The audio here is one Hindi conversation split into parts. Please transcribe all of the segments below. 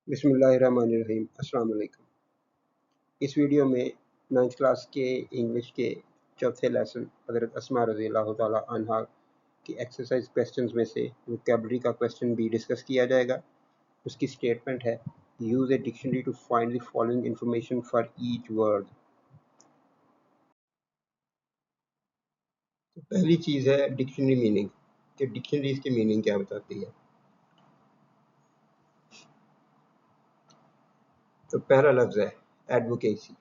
बिस्मिल्लाहिर्रहमानिर्रहीम। अस्सलाम वालेकुम। इस वीडियो में 9th क्लास के इंग्लिश के चौथे लेसन हज़रत अस्मा रज़ियल्लाहु ताला अन्हा की एक्सरसाइज क्वेश्चंस में से वोकैबुलरी का क्वेश्चन भी डिस्कस किया जाएगा। उसकी स्टेटमेंट है, use a dictionary to find the following information for each word. तो पहली चीज़ है डिक्शनरी मीनिंग, कि डिक्शनरी इसकी मीनिंग क्या बताती है। तो पहला लफ्ज़ है advocacy,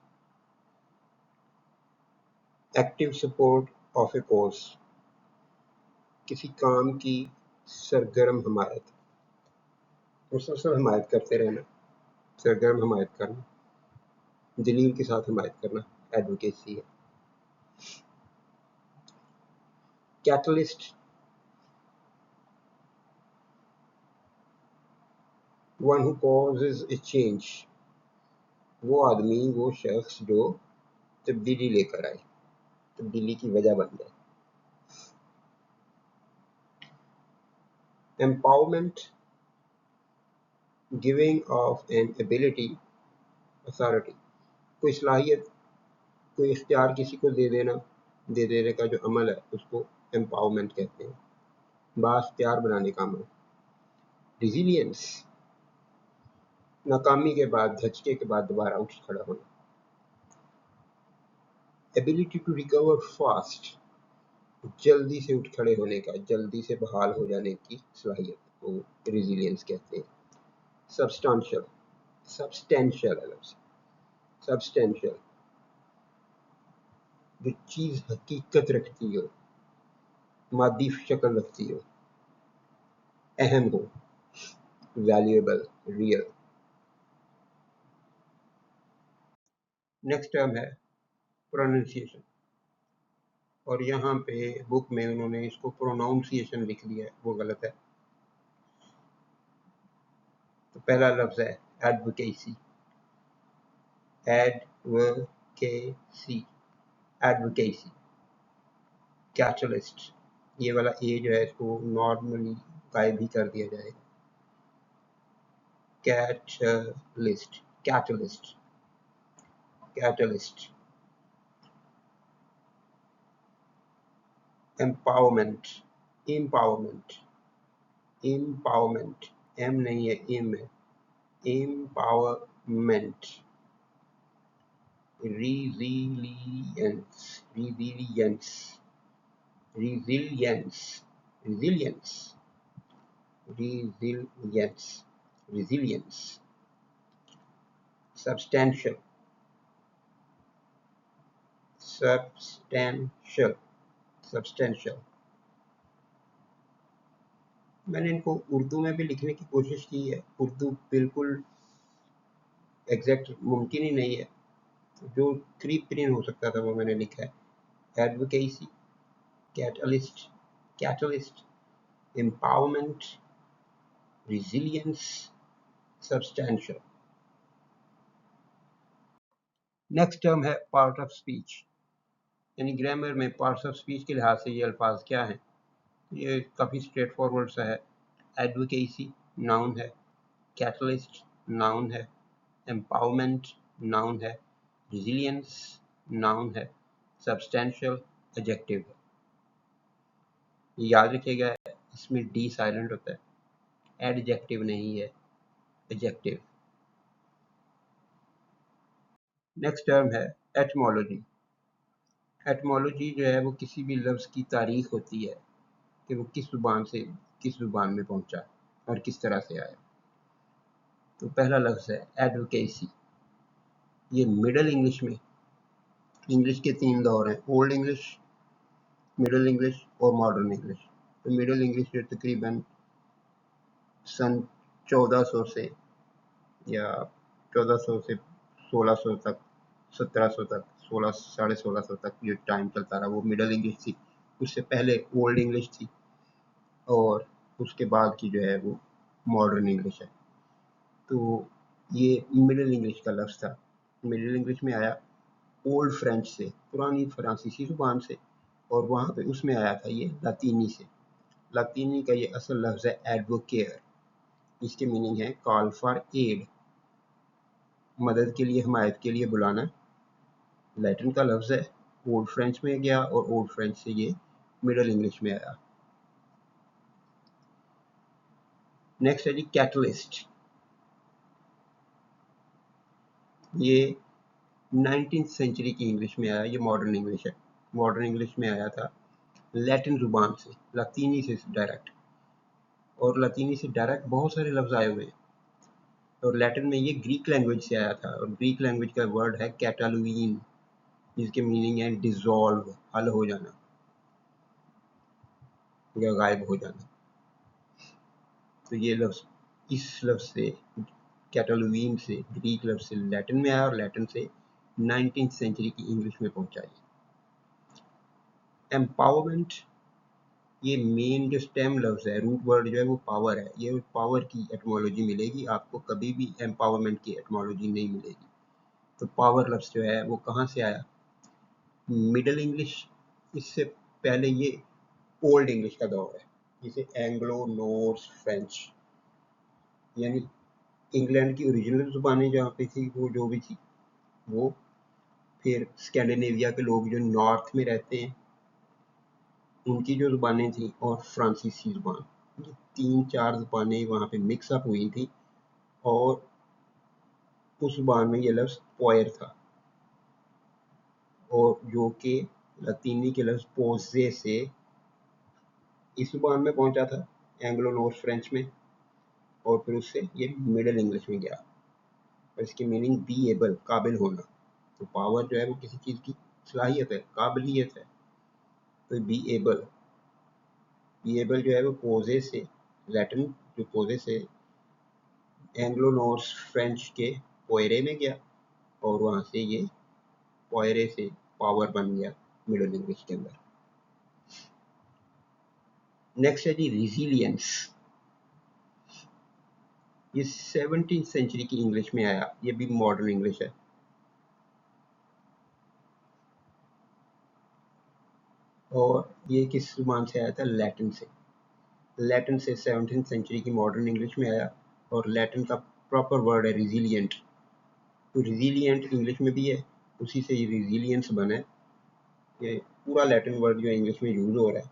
active support of a course, किसी काम की सरगर्म हमायत, मुसलसल हमायत करते रहना, सरगर्म हमायत करना, दलील के साथ हमायत करना एडवोकेसी है। Catalyst, one who causes A change, वो आदमी, वो शख्स जो तब्दीली लेकर आए, तब्दीली की वजह बन जाए। Empowerment, giving of an ability, authority, कोई सलाहियत, कोई इख्तियार किसी को दे देने का जो अमल है उसको एम्पावरमेंट कहते हैं, बाख्तियार बनाने का अमल। रिजिलियंस, नाकामी के बाद, धचके के बाद दोबारा उठ खड़ा होना। एबिलिटी टू रिकवर फास्ट, जल्दी से उठ खड़े होने का, जल्दी से बहाल हो जाने की सलाहियत को रिजिलियंस कहते हैं। सब्सटेंशियल, सब्सटेंशियल, जो चीज़ हकीकत रखती हो, मादी शक्ल रखती हो, अहम हो, वैल्यूएबल, रियल। नेक्स्ट टर्म है प्रोनाउंसिएशन, और यहाँ पे बुक में उन्होंने इसको प्रोनाउंसिएशन लिख दिया है, वो गलत है। तो पहला लफ्ज़ है एडवोकेसी, एडवोकेसी, एडवोकेसी। कैटलिस्ट, ये वाला ए जो है इसको नॉर्मली गायब भी कर दिया जाएगा। Catalyst, catalyst, catalyst. Empowerment, empowerment, empowerment, एम नहीं है, इम है, empowerment. resilience, resilience, resilience, resilience, resilience, resilience. Substantial, substantial, substantial. मैंने इनको उर्दू में भी लिखने की कोशिश की है, उर्दू बिल्कुल एग्जैक्ट मुमकिन ही नहीं है, जो करीब तरीन हो सकता था वो मैंने लिखा है। Advocacy, catalyst, catalyst, empowerment, resilience, substantial. Next term है पार्ट ऑफ स्पीच, यानी ग्रामर में पार्ट्स ऑफ स्पीच के लिहाज से ये अल्फाज क्या हैं। ये काफ़ी स्ट्रेट फॉरवर्ड सा है। एडवोकेसी नाउन है, कैटलिस्ट नाउन है, एम्पावरमेंट नाउन है, रिजिलियंस नाउन है, सब्सटेंशियल एडजेक्टिव है। याद रखिएगा इसमें डी साइलेंट होता है, एडजेक्टिव नहीं है, एडजेक्टिव। नेक्स्ट टर्म है एटमोलॉजी। एटमोलॉजी जो है वो किसी भी लफ्ज़ की तारीख होती है कि वो किस ज़ुबान से किस ज़ुबान में पहुंचा और किस तरह से आया। तो पहला लफ्ज़ है एडवोकेसी। ये मिडल इंग्लिश में, इंग्लिश के 3 दौर हैं, ओल्ड इंग्लिश, मिडल इंग्लिश और मॉडर्न इंग्लिश। तो मिडल इंग्लिश जो तकरीबन सन 1400 से या 1400 से 1600 तक, 1700 तक, 16 साढ़े 1600 तक जो टाइम चलता रहा वो मिडल इंग्लिश थी। उससे पहले ओल्ड इंग्लिश थी और उसके बाद की जो है वो मॉडर्न इंग्लिश है। तो ये मिडल इंग्लिश का लफ्ज़ था। मिडल इंग्लिश में आया ओल्ड फ्रेंच से, पुरानी फ्रांसीसी ज़ुबान से, और वहाँ पे उसमें आया था ये लातीनी से। लातीनी का ये असल लफ्ज़ है एडवोकेयर, इसकी मीनिंग है कॉल फॉर एड, मदद के लिए, हमायत के लिए बुलाना, लैटिन का लफ्ज़ है, ओल्ड फ्रेंच में गया और ओल्ड फ्रेंच से ये मिडल इंग्लिश में आया। नेक्स्ट है जी कैटलिस्ट। ये 19th सेंचुरी की इंग्लिश में आया, ये मॉडर्न इंग्लिश है। मॉडर्न इंग्लिश में आया था लैटिन ज़ुबान से, लतीनी से डायरेक्ट, और लतीनी से डायरेक्ट बहुत सारे लफ्ज़ आए हुए हैं। और लैटिन में ये ग्रीक लैंग्वेज से आया था, और ग्रीक लैंग्वेज का वर्ड है कैटालुइन, जिसके मीनिंग है डिज़ोल्व, हल हो जाना या गायब हो जाना। तो ये लफ्ज़, इस लफ्ज़ से, कैटालुइन से, ग्रीक लफ्ज़ से लैटिन में आया और लैटिन से 19th सेंचुरी की इंग्लिश में पहुंचा। एम्पावरमेंट, ये मेन जो स्टेम लफ्ज़ है, रूट वर्ड जो है वो पावर है। ये पावर की एटमोलॉजी मिलेगी आपको, कभी भी एम्पावरमेंट की एटमोलॉजी नहीं मिलेगी। तो पावर लफ्ज़ जो है वो कहाँ से आया? Middle English. इससे पहले ये ओल्ड इंग्लिश का दौर है, जिसे एंग्लो नॉर्स फ्रेंच, यानी इंग्लैंड की ओरिजिनल ज़ुबानें जहाँ पे थी, वो जो भी थी वो, फिर स्कैंडिनेविया के लोग जो नॉर्थ में रहते हैं उनकी जो ज़ुबानें थी, और फ्रांसीसी ज़ुबान, ये 3-4 ज़ुबानें वहाँ पे मिक्स अप हुई थी, और उस ज़ुबान में ये लफ्ज़ पोएर था, और जो कि लतीनी के लफ्ज़ पोज़े से इस ज़ुबान में पहुँचा था, एंग्लो नॉर्स फ्रेंच में, और फिर उससे ये मिडल इंग्लिश में गया। और इसकी मीनिंग बी एबल, काबिल होना। तो पावर जो है वो किसी चीज़ की सलाहियत है, काबिलियत है। तो बी एबल जो है वो पोज़े से, लैटिन जो पोज़े से एंग्लो नॉर्स फ्रेंच के पोएरे में गया, और वहाँ से ये पोएरे से पावर बन गया मिडल इंग्लिश के अंदर। नेक्स्ट है जी रिजिलियंस। ये 17th सेंचुरी की इंग्लिश में आया, ये भी मॉडर्न इंग्लिश है। और ये किस ज़ुबान से आया था? लैटिन से। लैटिन से 17th सेंचुरी की मॉडर्न इंग्लिश में आया, और लैटिन का प्रॉपर वर्ड है रिजिलियंट। तो रिजिलियंट इंग्लिश में भी है, उसी से ये रिजिलियंस बना है। ये पूरा लैटिन वर्ड जो इंग्लिश में यूज़ हो रहा है,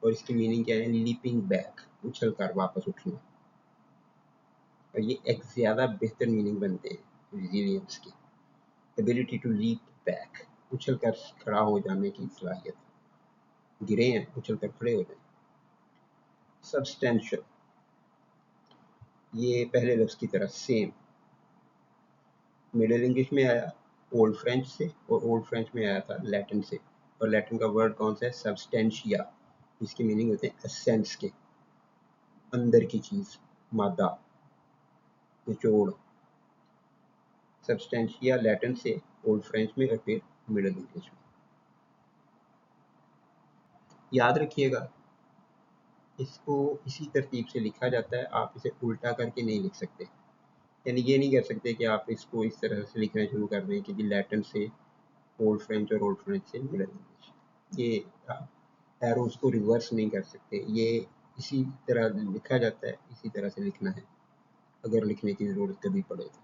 और इसकी मीनिंग क्या है? लीपिंग बैक, उछल कर वापस उठना। और ये एक ज़्यादा बेहतर मीनिंग बनते हैं रिजिलियंस की, एबिलिटी टू लीप बैक, उछल कर खड़ा हो जाने की सलाहियत, गिरे हैं उछल कर खड़े हो जाए। सब्सटेंशियल, ये पहले लफ्ज़ की तरह सेम, मिडल इंग्लिश में आया ओल्ड फ्रेंच से, और ओल्ड फ्रेंच में आया था लैटिन से। और लैटिन का वर्ड कौन सा है? सब्सटेंशिया, जिसके मीनिंग होते हैं एसेंस के, अंदर की चीज़, मादा, निचोड़। सब्सटेंशिया लैटिन से, ओल्ड फ्रेंच में, और फिर मिडल इंग्लिश में। याद रखिएगा, इसको इसी तरतीब से लिखा जाता है, आप इसे उल्टा करके नहीं लिख सकते। यानी ये नहीं कर सकते कि आप इसको इस तरह से लिखना शुरू कर दें कि जी लैटिन से ओल्ड फ्रेंच और ओल्ड फ्रेंच से मिडल इंग्लिश। ये आप एरोज को रिवर्स नहीं कर सकते, ये इसी तरह लिखा जाता है, इसी तरह से लिखना है, अगर लिखने की ज़रूरत कभी पड़े तो।